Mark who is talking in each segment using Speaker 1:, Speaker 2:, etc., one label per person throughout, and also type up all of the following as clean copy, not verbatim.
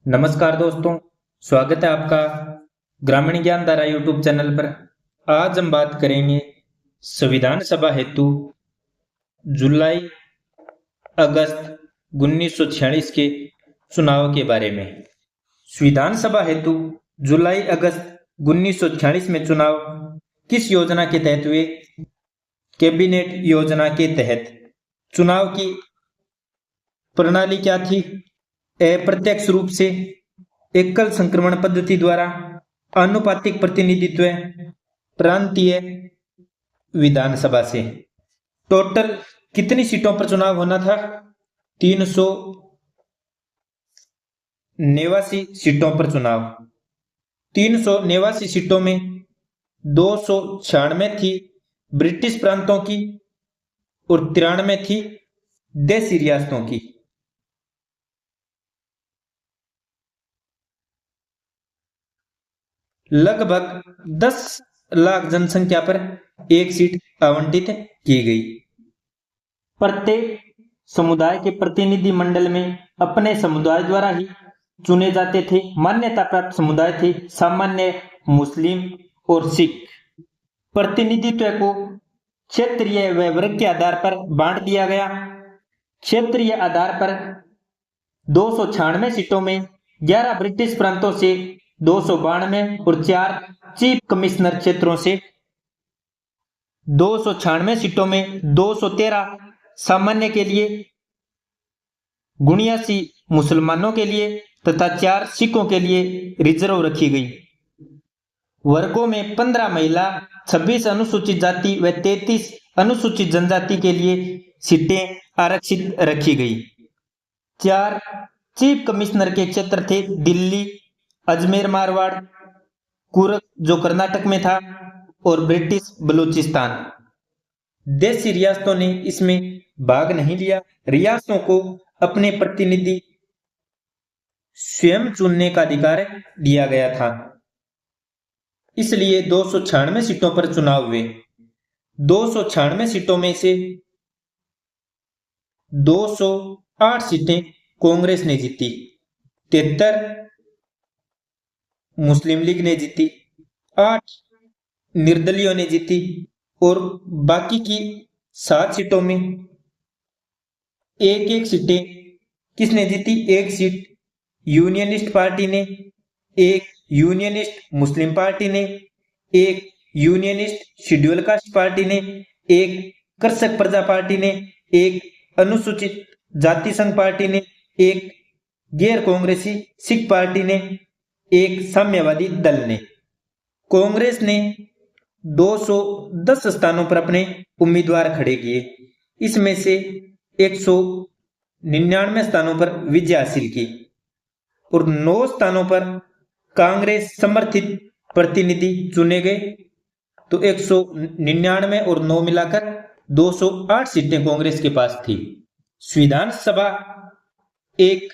Speaker 1: नमस्कार दोस्तों, स्वागत है आपका ग्रामीण ज्ञान धारा यूट्यूब चैनल पर। आज हम बात करेंगे संविधान सभा हेतु जुलाई अगस्त 1946 के चुनाव के बारे में। संविधान सभा हेतु जुलाई अगस्त 1946 में चुनाव किस योजना के तहत हुए? कैबिनेट योजना के तहत। चुनाव की प्रणाली क्या थी? अप्रत्यक्ष रूप से, एकल संक्रमण पद्धति द्वारा, आनुपातिक प्रतिनिधित्व, प्रांतीय विधानसभा से। टोटल कितनी सीटों पर चुनाव होना था? 389 सीटों पर चुनाव। 389 सीटों में 296 थी ब्रिटिश प्रांतों की और 93 थी देशी रियासतों की। लगभग 10 लाख जनसंख्या पर एक सीट आवंटित की गई। प्रत्येक समुदाय के प्रतिनिधि मंडल में अपने समुदाय द्वारा ही चुने जाते थे। मान्यता प्राप्त समुदाय थे सामान्य, मुस्लिम और सिख। प्रतिनिधित्व को क्षेत्रीय व वर्ग के आधार पर बांट दिया गया। क्षेत्रीय आधार पर 296 सीटों में 11 ब्रिटिश प्रांतों से 292 और 4 चीफ कमिश्नर क्षेत्रों से। 296 सीटों में 213 सामान्य के लिए, 79 मुसलमानों के लिए तथा 4 सिखों के लिए रिजर्व रखी गई। वर्गों में 15 महिला, 26 अनुसूचित जाति व 33 अनुसूचित जनजाति के लिए सीटें आरक्षित रखी गई। 4 चीफ कमिश्नर के क्षेत्र थे दिल्ली, अजमेर मारवाड़, कुर्ग जो कर्नाटक में था और ब्रिटिश बलूचिस्तान। देशी रियासतों ने इसमें भाग नहीं लिया। रियासतों को अपने प्रतिनिधि स्वयं चुनने का अधिकार दिया गया था, इसलिए 296 सीटों पर चुनाव हुए। 296 सीटों में से 208 सीटें कांग्रेस ने जीती, 73 मुस्लिम लीग ने जीती, 8 निर्दलीयों ने जीती और बाकी की 7 सीटों में एक सीटें किसने जीती? एक सीट यूनियनिस्ट पार्टी ने, एक यूनियनिस्ट मुस्लिम पार्टी ने, एक यूनियनिस्ट शेड्यूल कास्ट पार्टी ने, एक कृषक प्रजा पार्टी ने, एक अनुसूचित जाति संघ पार्टी ने, एक गैर कांग्रेसी सिख पार्टी ने, एक साम्यवादी दल ने। कांग्रेस ने 210 स्थानों पर अपने उम्मीदवार खड़े किए। इसमें से 199 स्थानों पर विजय हासिल की और 9 स्थानों पर कांग्रेस समर्थित प्रतिनिधि चुने गए। तो 199 और 9 मिलाकर 208 सीटें कांग्रेस के पास थी। संविधान सभा एक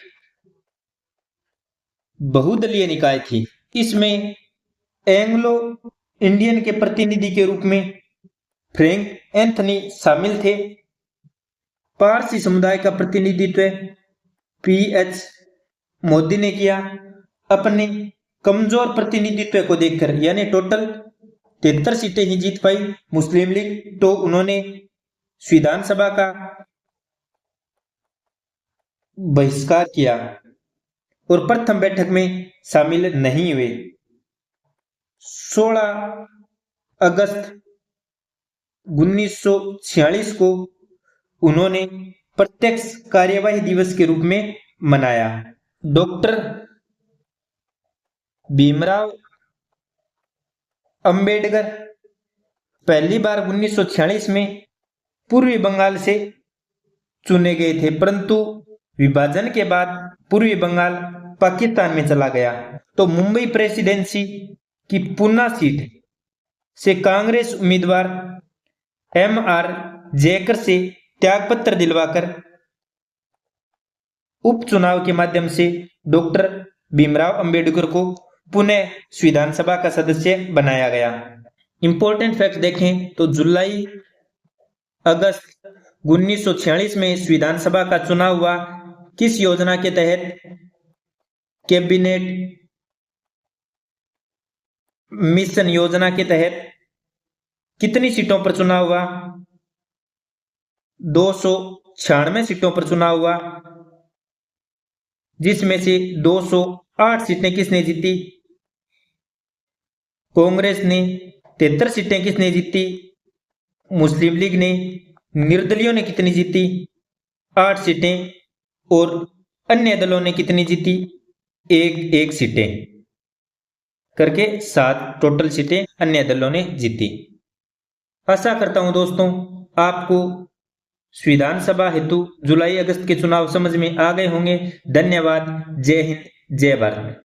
Speaker 1: बहुदलीय निकाय थी। इसमें एंग्लो इंडियन के प्रतिनिधि के रूप में फ्रैंक एंथनी शामिल थे। पारसी समुदाय का प्रतिनिधित्व पीएच मोदी ने किया। अपने कमजोर प्रतिनिधित्व को देखकर, यानी टोटल 73 सीटें ही जीत पाई मुस्लिम लीग, तो उन्होंने संविधान सभा का बहिष्कार किया और प्रथम बैठक में शामिल नहीं हुए। 16 अगस्त 1946 को उन्होंने प्रत्यक्ष कार्यवाही दिवस के रूप में मनाया। डॉक्टर भीमराव अंबेडकर पहली बार 1946 में पूर्वी बंगाल से चुने गए थे, परंतु विभाजन के बाद पूर्वी बंगाल पाकिस्तान में चला गया। तो मुंबई प्रेसिडेंसी की पूना सीट से कांग्रेस उम्मीदवार एमआर जयकर से त्यागपत्र दिलवाकर उपचुनाव के माध्यम से डॉक्टर भीमराव अंबेडकर को पुनः संविधान सभा का सदस्य बनाया गया। इंपॉर्टेंट फैक्ट देखें तो जुलाई अगस्त 1946 में संविधान सभा का चुनाव हुआ। किस योजना के तहत? कैबिनेट मिशन योजना के तहत कितनी सीटों पर चुनाव हुआ? 296 सीटों पर चुनाव हुआ, जिसमें से 208 सीटें किसने जीती? कांग्रेस ने। 73 सीटें किसने जीती? मुस्लिम लीग ने। निर्दलियों ने कितनी जीती? 8 सीटें। और अन्य दलों ने कितनी जीती? एक सीटें करके 7 टोटल सीटें अन्य दलों ने जीती। आशा करता हूं दोस्तों आपको विधानसभा हेतु जुलाई अगस्त के चुनाव समझ में आ गए होंगे। धन्यवाद। जय हिंद, जय भारत।